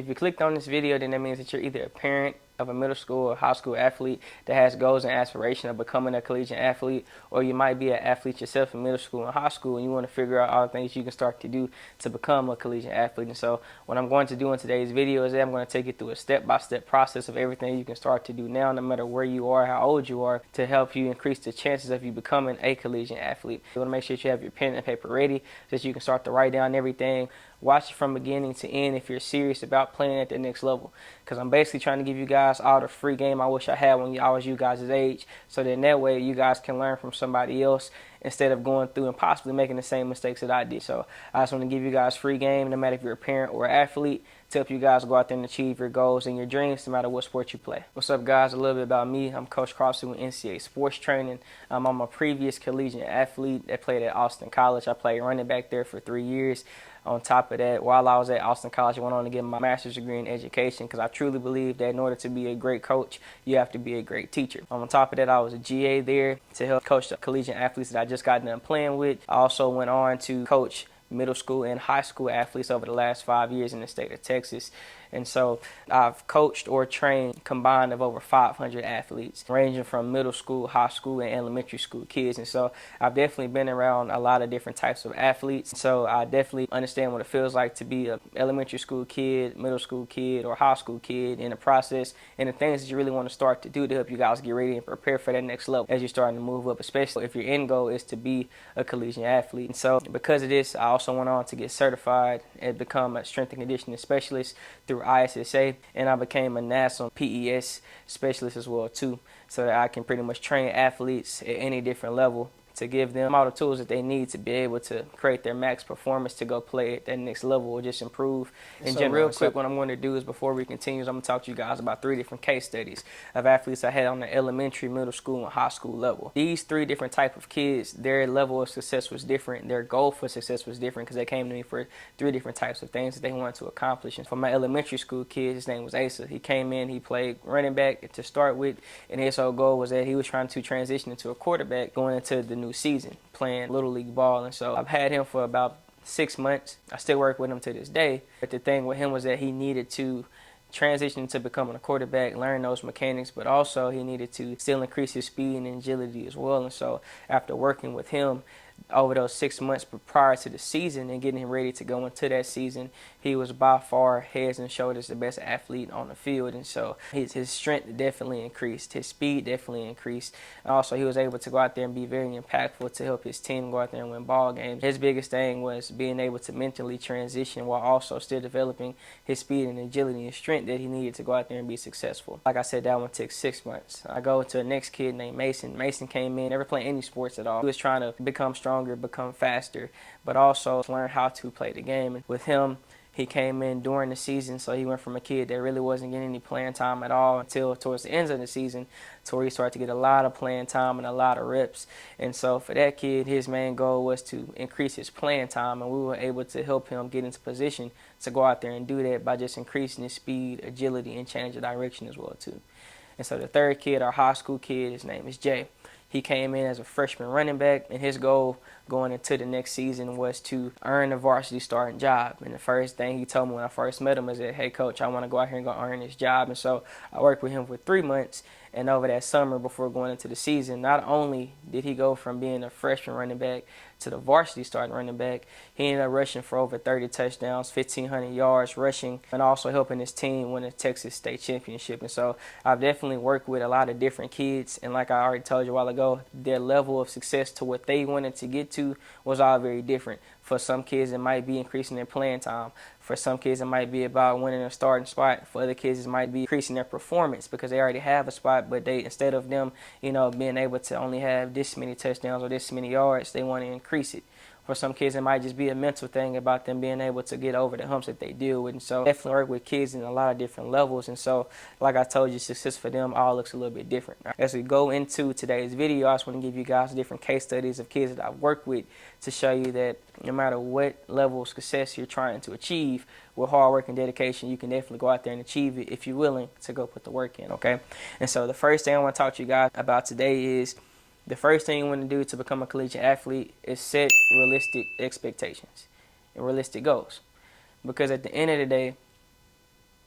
If you clicked on this video, then that means that you're either a parent of a middle school or high school athlete that has goals and aspiration of becoming a collegiate athlete, or you might be an athlete yourself in middle school and high school and you want to figure out all the things you can start to do to become a collegiate athlete. And so what I'm going to do in today's video is that I'm going to take you through a step-by-step process of everything you can start to do now, no matter where you are, how old you are, to help you increase the chances of you becoming a collegiate athlete. You want to make sure that you have your pen and paper ready so that you can start to write down everything. Watch it from beginning to end if you're serious about playing at the next level, because I'm basically trying to give you guys all the free game I wish I had when I was you guys' age, so that in that way you guys can learn from somebody else instead of going through and possibly making the same mistakes that I did. So I just want to give you guys free game, no matter if you're a parent or an athlete, to help you guys go out there and achieve your goals and your dreams, no matter what sport you play. What's up, guys? A little bit about me. I'm Coach Crosby with NCAA Sports Training. I'm a previous collegiate athlete that played at Austin College. I played running back there for 3 years. On top of that, while I was at Austin College, I went on to get my master's degree in education, because I truly believe that in order to be a great coach, you have to be a great teacher. On top of that, I was a GA there to help coach the collegiate athletes that I just got done playing with. I also went on to coach middle school and high school athletes over the last 5 years in the state of Texas. And so I've coached or trained combined of over 500 athletes, ranging from middle school, high school, and elementary school kids. And so I've definitely been around a lot of different types of athletes. So I definitely understand what it feels like to be an elementary school kid, middle school kid, or high school kid in the process, and the things that you really want to start to do to help you guys get ready and prepare for that next level as you're starting to move up, especially if your end goal is to be a collegiate athlete. And so because of this, I also went on to get certified and become a strength and conditioning specialist through ISSA, and I became a national PES specialist as well too, so that I can pretty much train athletes at any different level to give them all the tools that they need to be able to create their max performance to go play at that next level or just improve in general. Real quick, what I'm going to do is, before we continue, I'm going to talk to you guys about 3 different case studies of athletes I had on the elementary, middle school, and high school level. These 3 different type of kids, their level of success was different. Their goal for success was different, because they came to me for 3 different types of things that they wanted to accomplish. And for my elementary school kid, his name was Asa. He came in, he played running back to start with, and his whole goal was that he was trying to transition into a quarterback going into the new season, playing Little League ball. And so I've had him for about 6 months. I still work with him to this day. But the thing with him was that he needed to transition to becoming a quarterback, learn those mechanics, but also he needed to still increase his speed and agility as well. And so after working with him over those 6 months prior to the season and getting him ready to go into that season, he was by far heads and shoulders the best athlete on the field. And so his strength definitely increased, his speed definitely increased, and also he was able to go out there and be very impactful to help his team go out there and win ball games. His biggest thing was being able to mentally transition while also still developing his speed and agility and strength that he needed to go out there and be successful. Like I said, that one took 6 months. I go to the next kid named Mason. Mason came in, never played any sports at all. He was trying to become stronger, become faster, but also learn how to play the game. And with him, he came in during the season, so he went from a kid that really wasn't getting any playing time at all until towards the ends of the season, to where he started to get a lot of playing time and a lot of reps. And so for that kid, his main goal was to increase his playing time, and we were able to help him get into position to go out there and do that by just increasing his speed, agility, and change of direction as well too. And so the third kid, our high school kid, his name is Jay. He came in as a freshman running back, and his goal going into the next season was to earn a varsity starting job. And the first thing he told me when I first met him is that, hey, coach, I want to go out here and go earn this job. And so I worked with him for 3 months. And over that summer before going into the season, not only did he go from being a freshman running back to the varsity starting running back, he ended up rushing for over 30 touchdowns, 1,500 yards rushing, and also helping his team win the Texas State Championship. And so I've definitely worked with a lot of different kids, and like I already told you a while ago, their level of success to what they wanted to get to was all very different. For some kids, it might be increasing their playing time. For some kids, it might be about winning a starting spot. For other kids, it might be increasing their performance because they already have a spot, but they, instead of them, being able to only have this many touchdowns or this many yards, they want to increase it. For some kids, it might just be a mental thing about them being able to get over the humps that they deal with. And so definitely work with kids in a lot of different levels. And so, like I told you, success for them all looks a little bit different. As we go into today's video, I just want to give you guys different case studies of kids that I've worked with to show you that no matter what level of success you're trying to achieve, with hard work and dedication, you can definitely go out there and achieve it if you're willing to go put the work in, okay? And so the first thing I want to talk to you guys about today is the first thing you want to do to become a collegiate athlete is set realistic expectations and realistic goals. Because at the end of the day,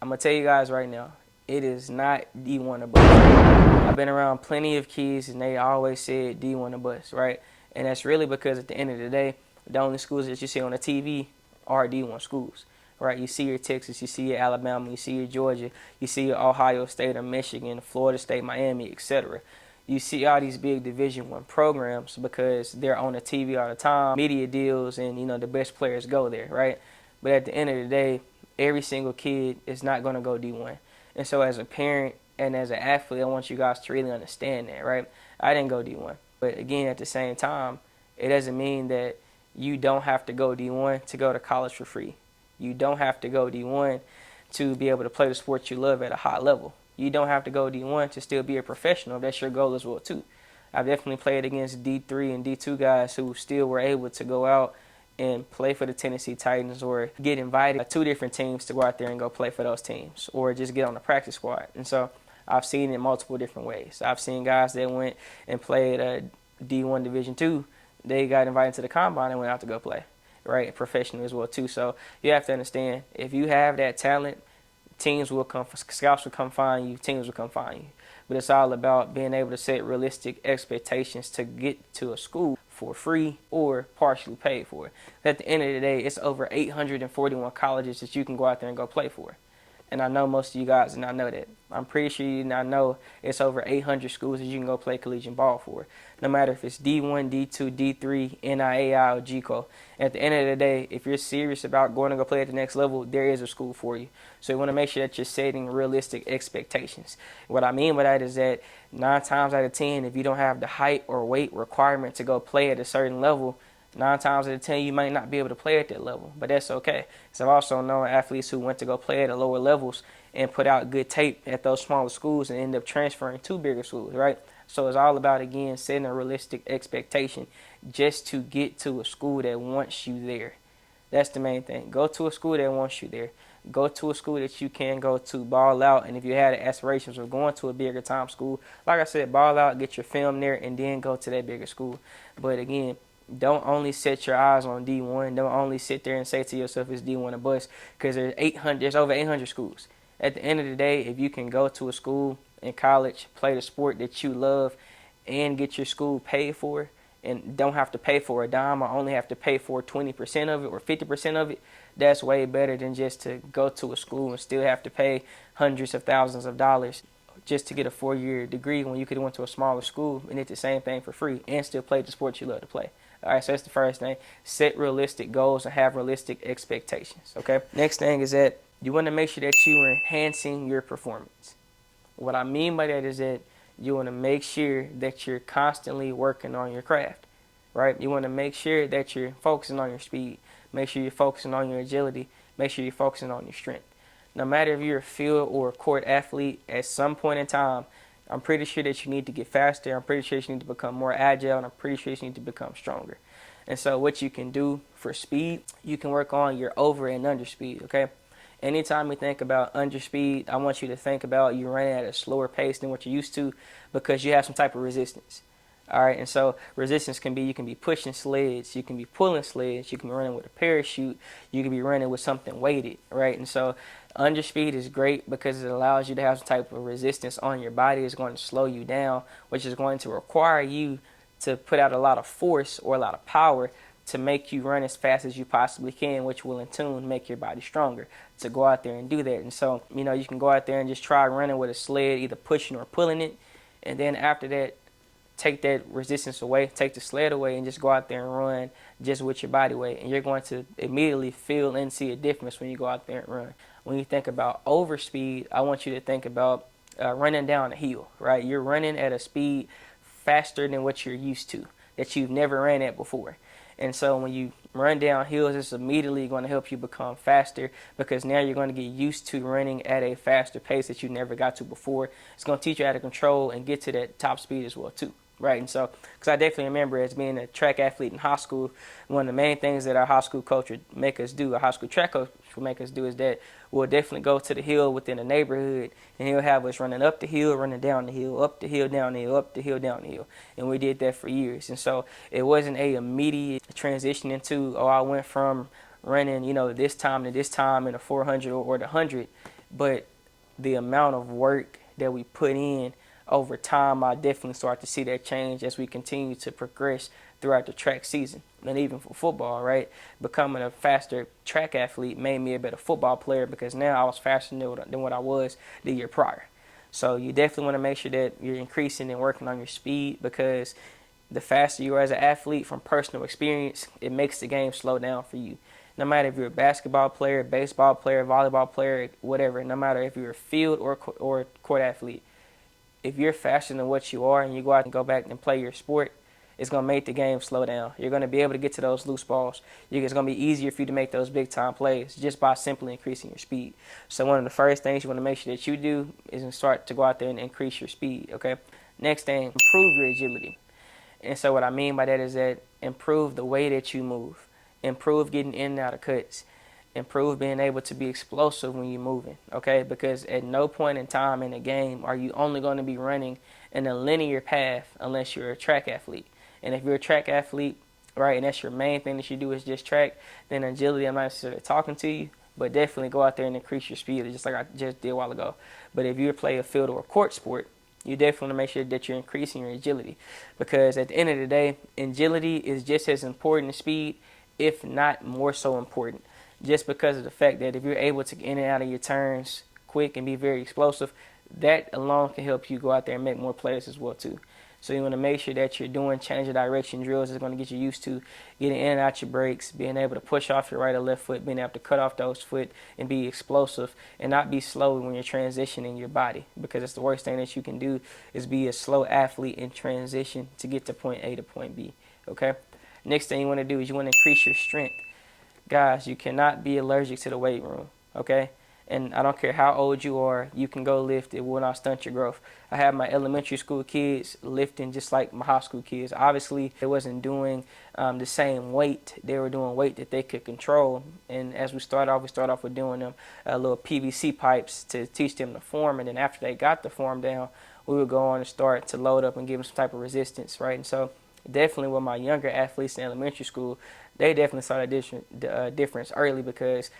I'm gonna tell you guys right now, it is not D1 or bust. I've been around plenty of kids and they always said D1 or bust, right? And that's really because at the end of the day, the only schools that you see on the TV are D1 schools, right? You see your Texas, you see your Alabama, you see your Georgia, you see your Ohio State or Michigan, Florida State, Miami, etc. You see all these big Division I programs because they're on the TV all the time, media deals, and the best players go there, right? But at the end of the day, every single kid is not going to go D1. And so as a parent and as an athlete, I want you guys to really understand that, right? I didn't go D1. But again, at the same time, it doesn't mean that you don't have to go D1 to go to college for free. You don't have to go D1 to be able to play the sport you love at a high level. You don't have to go D1 to still be a professional. That's your goal as well, too. I've definitely played against D3 and D2 guys who still were able to go out and play for the Tennessee Titans or get invited to 2 different teams to go out there and go play for those teams or just get on the practice squad. And so I've seen it in multiple different ways. I've seen guys that went and played D1 Division II. They got invited to the combine and went out to go play, right? Professional as well, too. So you have to understand, if you have that talent, teams will come, scouts will come find you, teams will come find you. But it's all about being able to set realistic expectations to get to a school for free or partially paid for. At the end of the day, it's over 841 colleges that you can go out there and go play for. And I know most of you guys did not know that. I'm pretty sure you did not know it's over 800 schools that you can go play collegiate ball for. No matter if it's D1, D2, D3, NIAI, or GCO. At the end of the day, if you're serious about going to go play at the next level, there is a school for you. So you want to make sure that you're setting realistic expectations. What I mean by that is that 9 times out of 10, if you don't have the height or weight requirement to go play at a certain level, 9 times out of 10, you might not be able to play at that level, but that's okay. So I've also known athletes who went to go play at the lower levels and put out good tape at those smaller schools and end up transferring to bigger schools, right? So it's all about, again, setting a realistic expectation just to get to a school that wants you there. That's the main thing. Go to a school that wants you there. Go to a school that you can go to, ball out, and if you had aspirations of going to a bigger time school, like I said, ball out, get your film there, and then go to that bigger school. But again, don't only set your eyes on D1. Don't only sit there and say to yourself it's D1 or bust, because there's over 800 schools. At the end of the day, if you can go to a school in college, play the sport that you love, and get your school paid for, and don't have to pay for a dime or only have to pay for 20% of it or 50% of it, that's way better than just to go to a school and still have to pay hundreds of thousands of dollars just to get a 4-year degree when you could have went to a smaller school and did the same thing for free and still play the sport you love to play. All right, so that's the first thing. Set realistic goals and have realistic expectations, okay? Next thing is that you want to make sure that you are enhancing your performance. What I mean by that is that you want to make sure that you're constantly working on your craft, right? You want to make sure that you're focusing on your speed. Make sure you're focusing on your agility. Make sure you're focusing on your strength. No matter if you're a field or a court athlete, at some point in time, I'm pretty sure that you need to get faster. I'm pretty sure you need to become more agile, and I'm pretty sure you need to become stronger. And so what you can do for speed, you can work on your over and under speed, okay? Anytime you think about under speed, I want you to think about you running at a slower pace than what you're used to because you have some type of resistance. All right, and so resistance can be, you can be pushing sleds, you can be pulling sleds, you can be running with a parachute, you can be running with something weighted, right? And so under speed is great because it allows you to have some type of resistance on your body. It's going to slow you down, which is going to require you to put out a lot of force or a lot of power to make you run as fast as you possibly can, which will in turn make your body stronger to go out there and do that. And so, you can go out there and just try running with a sled, either pushing or pulling it, and then after that, take that resistance away, take the sled away, and just go out there and run just with your body weight. And you're going to immediately feel and see a difference when you go out there and run. When you think about overspeed, I want you to think about running down a hill, right? You're running at a speed faster than what you're used to, that you've never ran at before. And so when you run down hills, it's immediately going to help you become faster because now you're going to get used to running at a faster pace that you never got to before. It's going to teach you how to control and get to that top speed as well, too. Right, and so, because I definitely remember as being a track athlete in high school, one of the main things that our high school coach would make us do, our high school track coach would make us do, is that we'll definitely go to the hill within the neighborhood, and he'll have us running up the hill, running down the hill, up the hill, down the hill, up the hill, down the hill, and we did that for years. And so it wasn't a immediate transition into, I went from running, this time to this time in the 400 or the 100. but the amount of work that we put in over time, I definitely start to see that change as we continue to progress throughout the track season. And even for football, right? Becoming a faster track athlete made me a better football player because now I was faster than what I was the year prior. So you definitely want to make sure that you're increasing and working on your speed because the faster you are as an athlete from personal experience, it makes the game slow down for you. No matter if you're a basketball player, baseball player, volleyball player, whatever, no matter if you're a field or court athlete, if you're faster than what you are and you go out and go back and play your sport, it's going to make the game slow down. You're going to be able to get to those loose balls. It's going to be easier for you to make those big time plays just by simply increasing your speed. So one of the first things you want to make sure that you do is start to go out there and increase your speed, okay? Next thing, improve your agility. And so what I mean by that is that improve the way that you move. Improve getting in and out of cuts. Improve being able to be explosive when you're moving, okay? Because at no point in time in the game are you only going to be running in a linear path unless you're a track athlete. And if you're a track athlete, right, and that's your main thing that you do is just track, then agility, I'm not necessarily talking to you, but definitely go out there and increase your speed just like I just did a while ago. But if you play a field or a court sport, you definitely want to make sure that you're increasing your agility because at the end of the day, agility is just as important as speed, if not more so important, just because of the fact that if you're able to get in and out of your turns quick and be very explosive, that alone can help you go out there and make more plays as well too. So you want to make sure that you're doing change of direction drills that's going to get you used to getting in and out your breaks, being able to push off your right or left foot, being able to cut off those foot and be explosive and not be slow when you're transitioning your body because it's the worst thing that you can do is be a slow athlete in transition to get to point A to point B, okay? Next thing you want to do is you want to increase your strength. Guys, you cannot be allergic to the weight room, okay? And I don't care how old you are, you can go lift. It will not stunt your growth. I have my elementary school kids lifting just like my high school kids. Obviously, they wasn't doing the same weight. They were doing weight that they could control. And as we start off with doing them little PVC pipes to teach them the form. And then after they got the form down, we would go on and start to load up and give them some type of resistance, right? And so definitely with my younger athletes in elementary school, they definitely saw the difference early because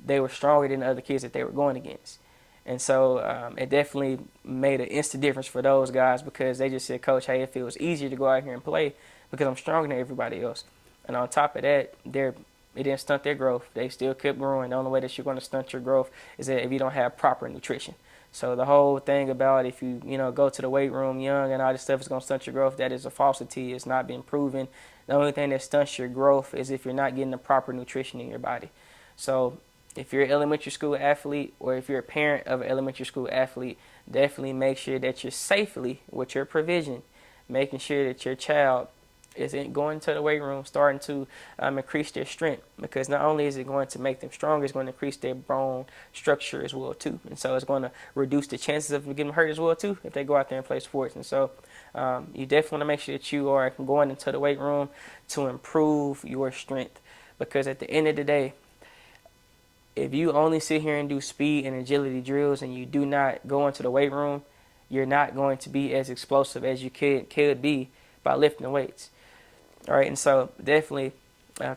they were stronger than the other kids that they were going against. And so it definitely made an instant difference for those guys because they just said, Coach, hey, it feels easier to go out here and play because I'm stronger than everybody else. And on top of that, it didn't stunt their growth. They still kept growing. The only way that you're going to stunt your growth is that if you don't have proper nutrition. So the whole thing about if you go to the weight room young and all this stuff is going to stunt your growth, that is a falsity. It's not been proven. The only thing that stunts your growth is if you're not getting the proper nutrition in your body. So if you're an elementary school athlete or if you're a parent of an elementary school athlete, definitely make sure that you're safely, with your provision, making sure that your child isn't going to the weight room, starting to increase their strength, because not only is it going to make them stronger, it's going to increase their bone structure as well too, and so it's going to reduce the chances of them getting hurt as well too if they go out there and play sports. And so you definitely want to make sure that you are going into the weight room to improve your strength, because at the end of the day, if you only sit here and do speed and agility drills and you do not go into the weight room, you're not going to be as explosive as you could be by lifting weights. All right, and so definitely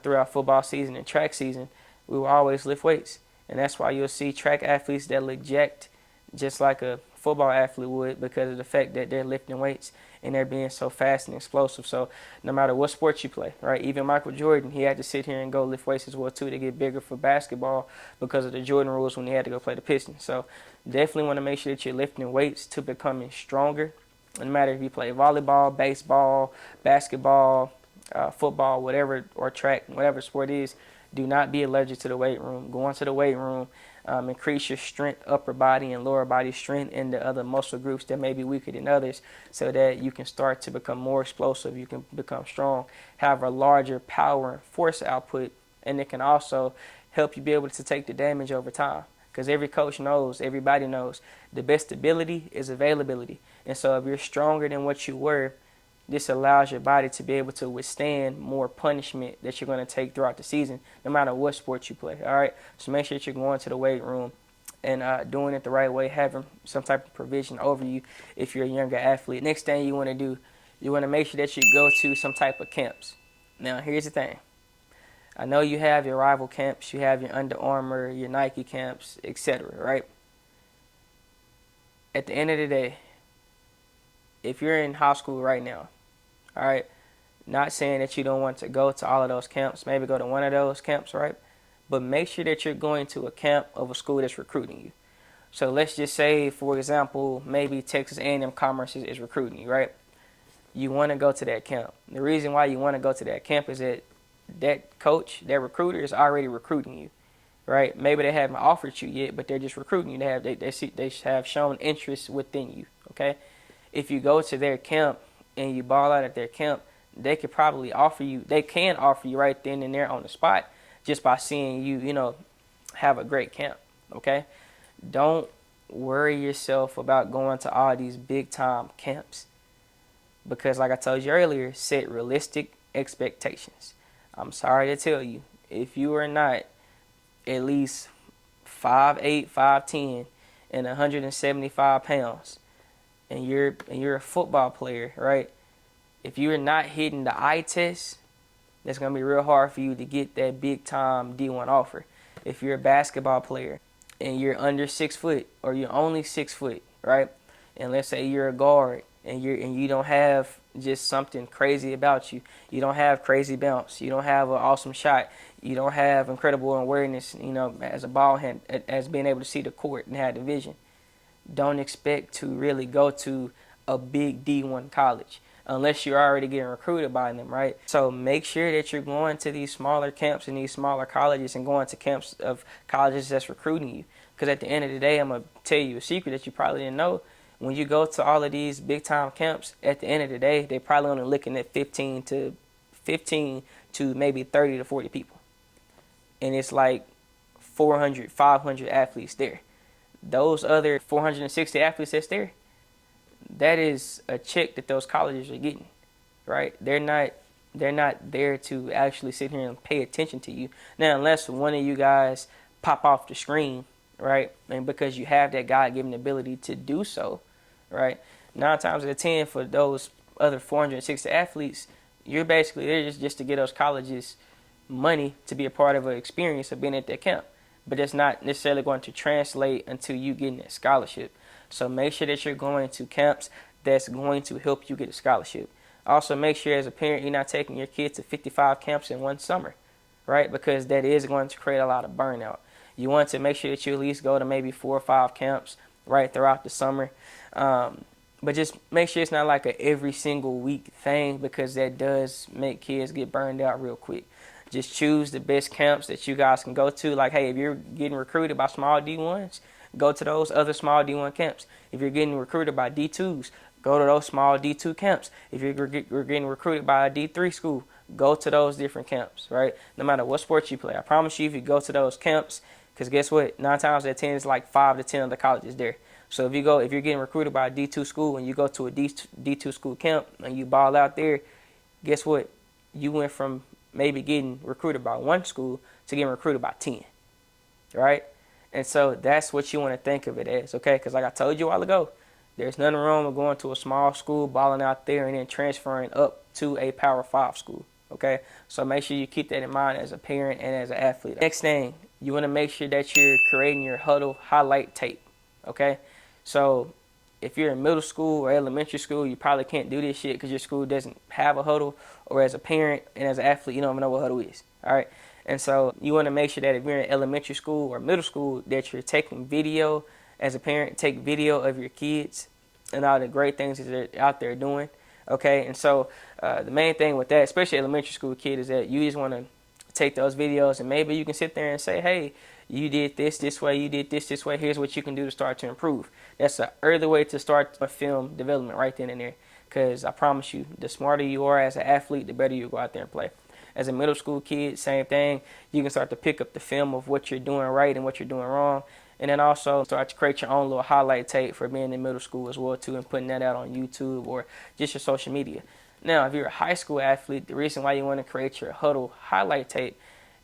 throughout football season and track season, we will always lift weights. And that's why you'll see track athletes that look jacked just like a football athlete would because of the fact that they're lifting weights and they're being so fast and explosive. So no matter what sport you play, right? Even Michael Jordan, he had to sit here and go lift weights as well too to get bigger for basketball because of the Jordan rules when he had to go play the Pistons. So definitely want to make sure that you're lifting weights to becoming stronger. No matter if you play volleyball, baseball, basketball, football, whatever, or track, whatever sport is, do not be allergic to the weight room. Go into the weight room, increase your strength, upper body and lower body strength in the other muscle groups that may be weaker than others so that you can start to become more explosive, you can become strong, have a larger power and force output, and it can also help you be able to take the damage over time. Because every coach knows, everybody knows, the best ability is availability. And so if you're stronger than what you were, this allows your body to be able to withstand more punishment that you're going to take throughout the season, no matter what sport you play. All right, so make sure that you're going to the weight room and doing it the right way, having some type of provision over you if you're a younger athlete. Next thing you want to do, you want to make sure that you go to some type of camps. Now, here's the thing. I know you have your rival camps, you have your Under Armour, your Nike camps, etc., right? At the end of the day, if you're in high school right now, all right, not saying that you don't want to go to all of those camps, maybe go to one of those camps, right? But make sure that you're going to a camp of a school that's recruiting you. So let's just say, for example, maybe Texas A&M Commerce is recruiting you, right? You want to go to that camp. The reason why you want to go to that camp is that that coach, that recruiter is already recruiting you, right? Maybe they haven't offered you yet, but they're just recruiting you. They have shown interest within you, okay? If you go to their camp and you ball out at their camp, they could probably offer you, they can offer you right then and there on the spot just by seeing you, have a great camp, okay? Don't worry yourself about going to all these big time camps because, like I told you earlier, set realistic expectations. I'm sorry to tell you, if you are not at least 5'8", 5'10", and 175 pounds, and you're a football player, right? If you're not hitting the eye test, that's gonna be real hard for you to get that big time D1 offer. If you're a basketball player and you're under 6 foot or you're only 6 foot, right? And let's say you're a guard and you don't have just something crazy about you. You don't have crazy bounce. You don't have an awesome shot. You don't have incredible awareness, as a ball hand, as being able to see the court and have the vision. Don't expect to really go to a big D1 college unless you're already getting recruited by them, right? So make sure that you're going to these smaller camps and these smaller colleges and going to camps of colleges that's recruiting you. Because at the end of the day, I'm going to tell you a secret that you probably didn't know. When you go to all of these big time camps, at the end of the day, they're probably only looking at 15 to maybe 30 to 40 people. And it's like 400, 500 athletes there. Those other 460 athletes that's there, that is a check that those colleges are getting, right? They're not there to actually sit here and pay attention to you. Now, unless one of you guys pop off the screen, right? And because you have that God-given ability to do so, right? 9 times out of 10 for those other 460 athletes, you're basically there just to get those colleges money to be a part of an experience of being at that camp. But that's not necessarily going to translate until you getting that scholarship. So make sure that you're going to camps that's going to help you get a scholarship. Also, make sure as a parent you're not taking your kids to 55 camps in one summer, right? Because that is going to create a lot of burnout. You want to make sure that you at least go to maybe 4 or 5 camps right throughout the summer. But just make sure it's not like a every single week thing because that does make kids get burned out real quick. Just choose the best camps that you guys can go to. Like, hey, if you're getting recruited by small D1s, go to those other small D1 camps. If you're getting recruited by D2s, go to those small D2 camps. If you're getting recruited by a D3 school, go to those different camps, right? No matter what sport you play. I promise you, if you go to those camps, because guess what? 9 times out of 10, it's like 5 to 10 of the colleges there. So if you're getting recruited by a D2 school and you go to a D2 school camp and you ball out there, guess what? You went from maybe getting recruited by 1 school to getting recruited by 10, right? And so that's what you want to think of it as, okay? Because like I told you a while ago, there's nothing wrong with going to a small school, balling out there, and then transferring up to a Power 5 school, okay? So make sure you keep that in mind as a parent and as an athlete. Next thing, you want to make sure that you're creating your huddle highlight tape, okay? So if you're in middle school or elementary school, you probably can't do this shit because your school doesn't have a huddle, or as a parent and as an athlete, you don't even know what huddle is, all right? And so you want to make sure that if you're in elementary school or middle school that you're taking video. As a parent, take video of your kids and all the great things that they're out there doing, okay? And so the main thing with that, especially elementary school kid, is that you just want to take those videos and maybe you can sit there and say, hey, you did this way, you did this way, here's what you can do to start to improve. That's an early way to start a film development right then and there, because I promise you, the smarter you are as an athlete, the better you go out there and play. As a middle school kid, same thing. You can start to pick up the film of what you're doing right and what you're doing wrong. And then also start to create your own little highlight tape for being in middle school as well too, and putting that out on YouTube or just your social media. Now, if you're a high school athlete, the reason why you want to create your huddle highlight tape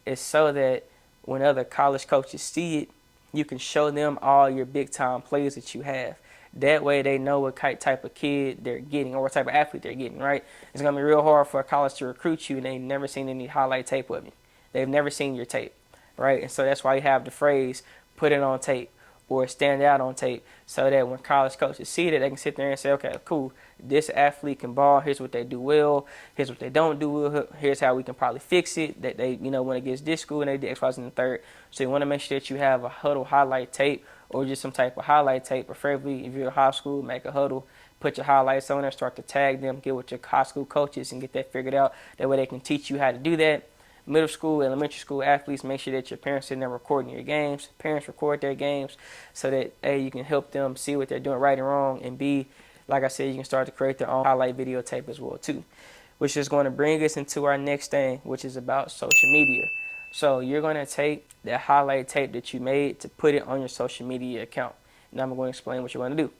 is so that when other college coaches see it, you can show them all your big time plays that you have. That way they know what type of kid they're getting or what type of athlete they're getting, right? It's going to be real hard for a college to recruit you and they've never seen any highlight tape of you. They've never seen your tape, right? And so that's why you have the phrase, put it on tape, or stand out on tape, so that when college coaches see that, they can sit there and say, okay, cool, this athlete can ball. Here's what they do well. Here's what they don't do well. Here's how we can probably fix it. That they, when it gets this school and they did X, Y, and the third. So you want to make sure that you have a huddle highlight tape or just some type of highlight tape. Preferably, if you're in high school, make a huddle. Put your highlights on there, start to tag them, get with your high school coaches and get that figured out. That way they can teach you how to do that. Middle school, elementary school athletes, make sure that your parents sitting there recording your games. Parents record their games so that A, you can help them see what they're doing right and wrong, and B, like I said, you can start to create their own highlight video tape as well too, which is going to bring us into our next thing, which is about social media. So you're going to take that highlight tape that you made to put it on your social media account. Now I'm going to explain what you want to do.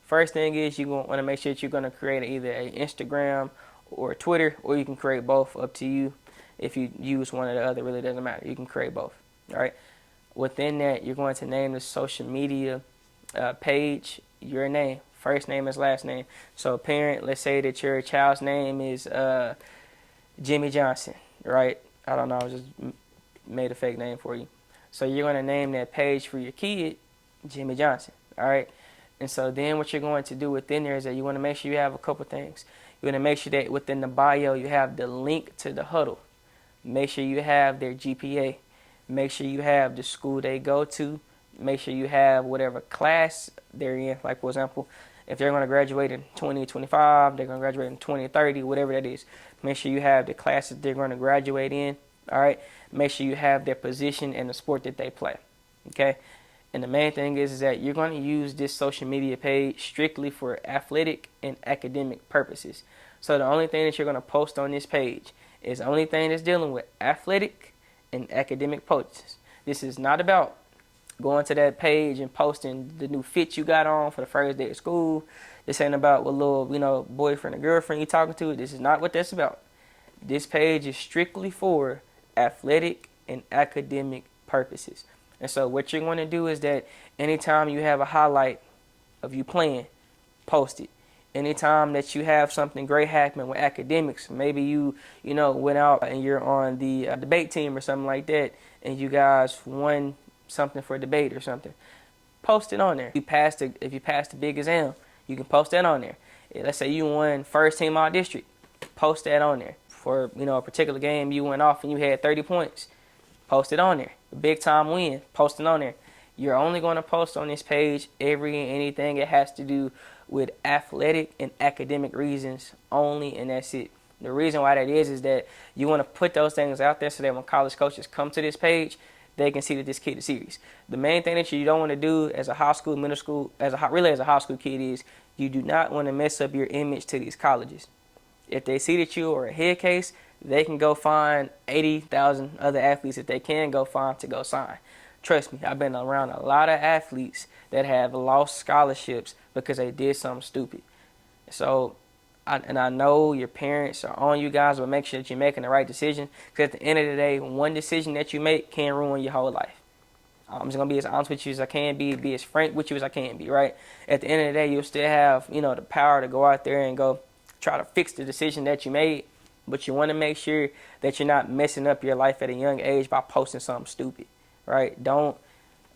First thing is you want to make sure that you're going to create either an Instagram or a Twitter, or you can create both, up to you. If you use one or the other, really doesn't matter. You can create both. All right. Within that, you're going to name the social media page your name. First name is last name. So parent, let's say that your child's name is Jimmy Johnson, right? I don't know. I just made a fake name for you. So you're going to name that page for your kid Jimmy Johnson. All right. And so then what you're going to do within there is that you want to make sure you have a couple things. You want to make sure that within the bio you have the link to the huddle. Make sure you have their GPA. Make sure you have the school they go to. Make sure you have whatever class they're in. Like, for example, if they're going to graduate in 2025, they're going to graduate in 2030, whatever that is. Make sure you have the classes they're going to graduate in. All right. Make sure you have their position and the sport that they play. Okay. And the main thing is that you're going to use this social media page strictly for athletic and academic purposes. So the only thing that you're going to post on this page is the only thing that's dealing with athletic and academic posts. This is not about going to that page and posting the new fit you got on for the first day of school. This ain't about what little, boyfriend or girlfriend you talking to. This is not what that's about. This page is strictly for athletic and academic purposes. And so what you're going to do is that anytime you have a highlight of you playing, post it. Anytime that you have something great happening with academics, maybe you went out and you're on the debate team or something like that, and you guys won something for a debate or something, post it on there. If you passed the big exam, you can post that on there. Let's say you won first team all district, post that on there. For a particular game you went off and you had 30 points, post it on there. A big time win, post it on there. You're only going to post on this page anything it has to do with athletic and academic reasons only, and that's it. The reason why that is that you want to put those things out there so that when college coaches come to this page, they can see that this kid is serious. The main thing that you don't want to do as a high school, middle school, as a high school kid is you do not want to mess up your image to these colleges. If they see that you are a head case, they can go find 80,000 other athletes that they can go find to go sign. Trust me, I've been around a lot of athletes that have lost scholarships because they did something stupid. So, I know your parents are on you guys, but make sure that you're making the right decision. Because at the end of the day, one decision that you make can ruin your whole life. I'm just going to be as honest with you as I can be as frank with you as I can be, right? At the end of the day, you'll still have, the power to go out there and go try to fix the decision that you made. But you want to make sure that you're not messing up your life at a young age by posting something stupid. Right? Don't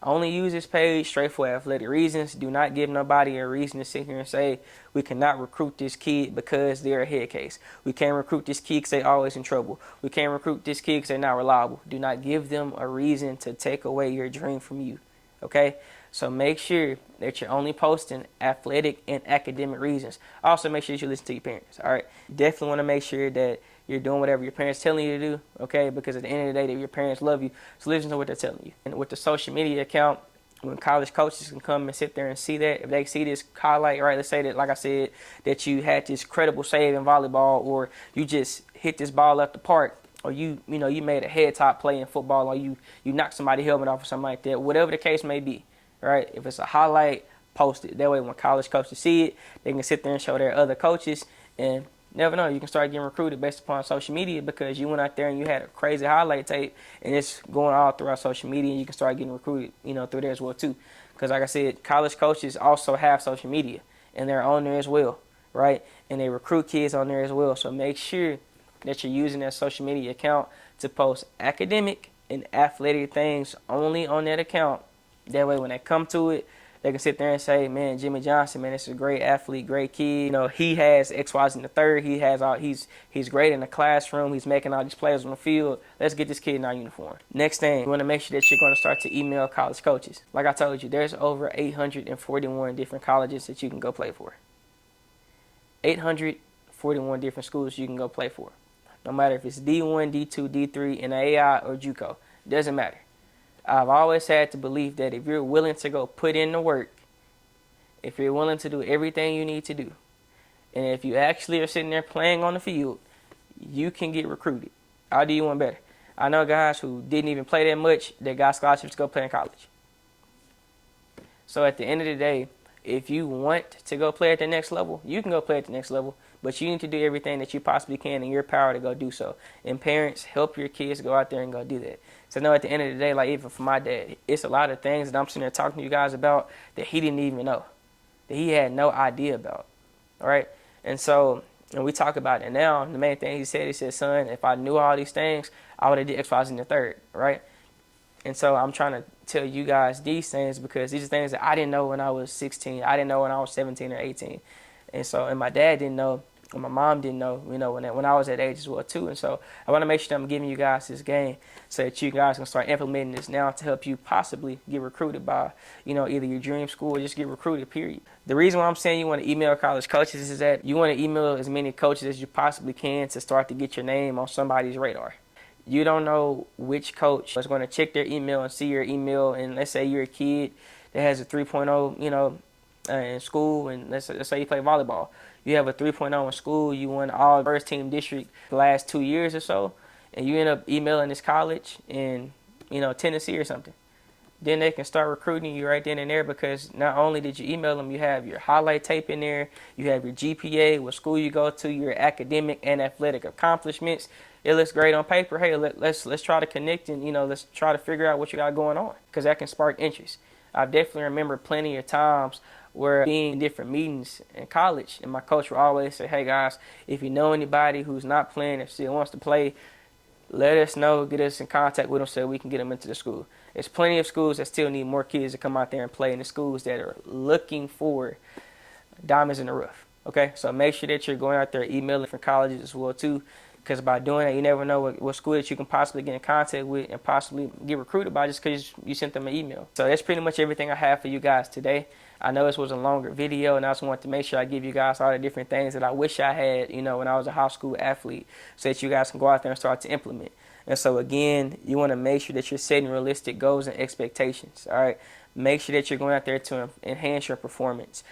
only use this page straight for athletic reasons. Do not give nobody a reason to sit here and say we cannot recruit this kid because they're a head case. We can't recruit this kid because they're always in trouble. We can't recruit this kid because they're not reliable. Do not give them a reason to take away your dream from you. Okay? So make sure that you're only posting athletic and academic reasons. Also, make sure that you listen to your parents. All right? You definitely want to make sure that you're doing whatever your parents telling you to do, okay? Because at the end of the day, your parents love you, so listen to what they're telling you. And with the social media account, when college coaches can come and sit there and see that, if they see this highlight, right, let's say that, like I said, that you had this credible save in volleyball, or you just hit this ball up the park, or you made a head top play in football, or you knocked somebody's helmet off or something like that, whatever the case may be, right? If it's a highlight, post it. That way when college coaches see it, they can sit there and show their other coaches, and never know, you can start getting recruited based upon social media because you went out there and you had a crazy highlight tape and it's going all throughout social media, and you can start getting recruited, through there as well too. Because like I said, college coaches also have social media and they're on there as well, right? And they recruit kids on there as well. So make sure that you're using that social media account to post academic and athletic things only on that account, That way when they come to it, they can sit there and say, man, Jimmy Johnson, man, this is a great athlete, great kid. You know, he has X, Y, Z in the third. He has all. He's great in the classroom. He's making all these players on the field. Let's get this kid in our uniform. Next thing, you want to make sure that you're going to start to email college coaches. Like I told you, there's over 841 different colleges that you can go play for. 841 different schools you can go play for. No matter if it's D1, D2, D3, NAIA, or JUCO. Doesn't matter. I've always had the belief that if you're willing to go put in the work, if you're willing to do everything you need to do, and if you actually are sitting there playing on the field, you can get recruited. I'll do you one better. I know guys who didn't even play that much that got scholarships to go play in college. So at the end of the day, if you want to go play at the next level, you can go play at the next level, but you need to do everything that you possibly can in your power to go do so. And parents, help your kids go out there and go do that. So I know at the end of the day, like even for my dad, it's a lot of things that I'm sitting there talking to you guys about that he didn't even know, that he had no idea about, all right? And so when we talk about it now, the main thing he said, son, if I knew all these things, I would have did X, Y, Z in the third, right? And so I'm trying to tell you guys these things because these are things that I didn't know when I was 16. I didn't know when I was 17 or 18. And my dad didn't know, and my mom didn't know, when I was that age as well too. And so I want to make sure that I'm giving you guys this game so that you guys can start implementing this now to help you possibly get recruited by, either your dream school or just get recruited, period. The reason why I'm saying you want to email college coaches is that you want to email as many coaches as you possibly can to start to get your name on somebody's radar. You don't know which coach is going to check their email and see your email. And let's say you're a kid that has a 3.0, in school, and let's say you play volleyball. You have a 3.0 in school. You won all first team district the last 2 years or so, and you end up emailing this college in, Tennessee or something. Then they can start recruiting you right then and there because not only did you email them, you have your highlight tape in there, you have your GPA, what school you go to, your academic and athletic accomplishments. It looks great on paper. Hey, let's try to connect and let's try to figure out what you got going on because that can spark interest. I definitely remember plenty of times where being in different meetings in college, and my coach would always say, hey guys, if you know anybody who's not playing, if still wants to play, let us know, get us in contact with them so we can get them into the school. There's plenty of schools that still need more kids to come out there and play, in the schools that are looking for diamonds in the rough. Okay, so make sure that you're going out there emailing different colleges as well too, because by doing that, you never know what school that you can possibly get in contact with and possibly get recruited by just because you sent them an email. So that's pretty much everything I have for you guys today. I know this was a longer video, and I just wanted to make sure I give you guys all the different things that I wish I had, when I was a high school athlete, so that you guys can go out there and start to implement. And so again, you want to make sure that you're setting realistic goals and expectations. All right, make sure that you're going out there to enhance your performance.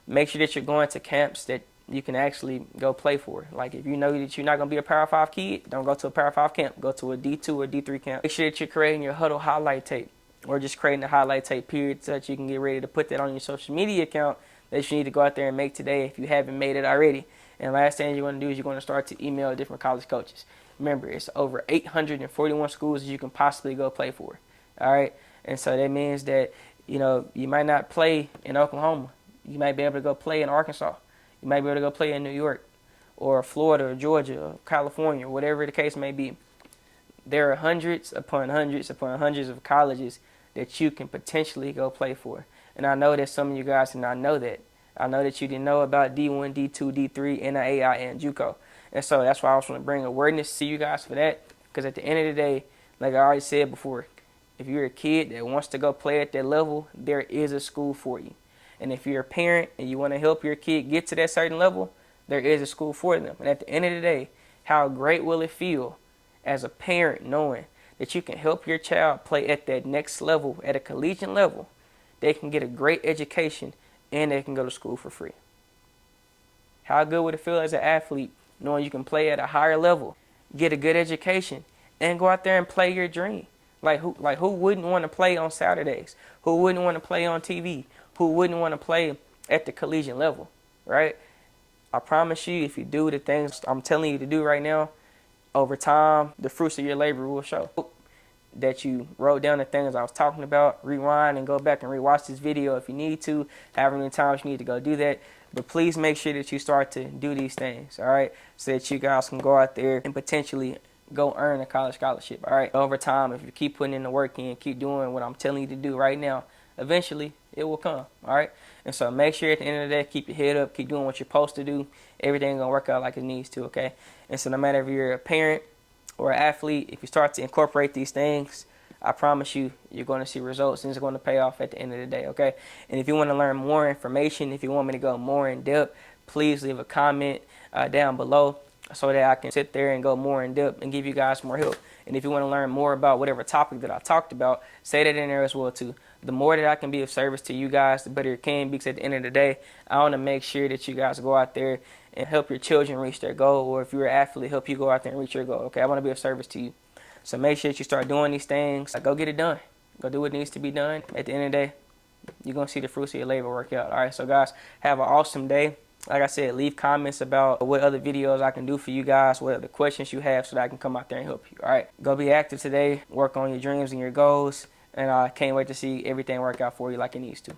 Make sure that you're going to camps that you can actually go play for. Like if you know that you're not going to be a Power 5 kid, don't go to a Power 5 camp. Go to a D2 or D3 camp. Make sure that you're creating your huddle highlight tape, or just creating a highlight tape period so that you can get ready to put that on your social media account that you need to go out there and make today if you haven't made it already. And last thing you're going to do is you're going to start to email different college coaches. Remember, it's over 841 schools that you can possibly go play for. All right? And so that means that, you might not play in Oklahoma. You might be able to go play in Arkansas. You might be able to go play in New York or Florida or Georgia or California, whatever the case may be. There are hundreds upon hundreds upon hundreds of colleges that you can potentially go play for. And I know that some of you guys did not know that. I know that you didn't know about D1, D2, D3, NAIA, and JUCO. And so that's why I was going to bring awareness to you guys for that. Because at the end of the day, like I already said before, if you're a kid that wants to go play at that level, there is a school for you. And if you're a parent and you want to help your kid get to that certain level, there is a school for them. And at the end of the day, how great will it feel as a parent knowing that you can help your child play at that next level, at a collegiate level? They can get a great education and they can go to school for free. How good would it feel as an athlete knowing you can play at a higher level, get a good education, and go out there and play your dream? Like who wouldn't want to play on Saturdays? Who wouldn't want to play on TV? Who wouldn't want to play at the collegiate level, right? I promise you, if you do the things I'm telling you to do right now, over time, the fruits of your labor will show. That you wrote down the things I was talking about. Rewind and go back and rewatch this video if you need to. However many times you need to go do that. But please make sure that you start to do these things, all right? So that you guys can go out there and potentially go earn a college scholarship, all right? Over time, if you keep putting in the work in, keep doing what I'm telling you to do right now, eventually it will come. All right. And so make sure at the end of the day, keep your head up, keep doing what you're supposed to do. Everything gonna work out like it needs to. Okay. And so no matter if you're a parent or an athlete, if you start to incorporate these things, I promise you, you're going to see results and it's going to pay off at the end of the day, okay? And if you want to learn more information, if you want me to go more in depth, please leave a comment down below so that I can sit there and go more in depth and give you guys more help. And if you want to learn more about whatever topic that I talked about, say that in there as well too. The more that I can be of service to you guys, the better it can be, because at the end of the day, I want to make sure that you guys go out there and help your children reach their goal, or if you're an athlete, help you go out there and reach your goal, okay? I want to be of service to you. So make sure that you start doing these things. Go get it done. Go do what needs to be done. At the end of the day, you're going to see the fruits of your labor work out. All right, so guys, have an awesome day. Like I said, leave comments about what other videos I can do for you guys, what other questions you have, so that I can come out there and help you. All right, go be active today. Work on your dreams and your goals. And I can't wait to see everything work out for you like it needs to.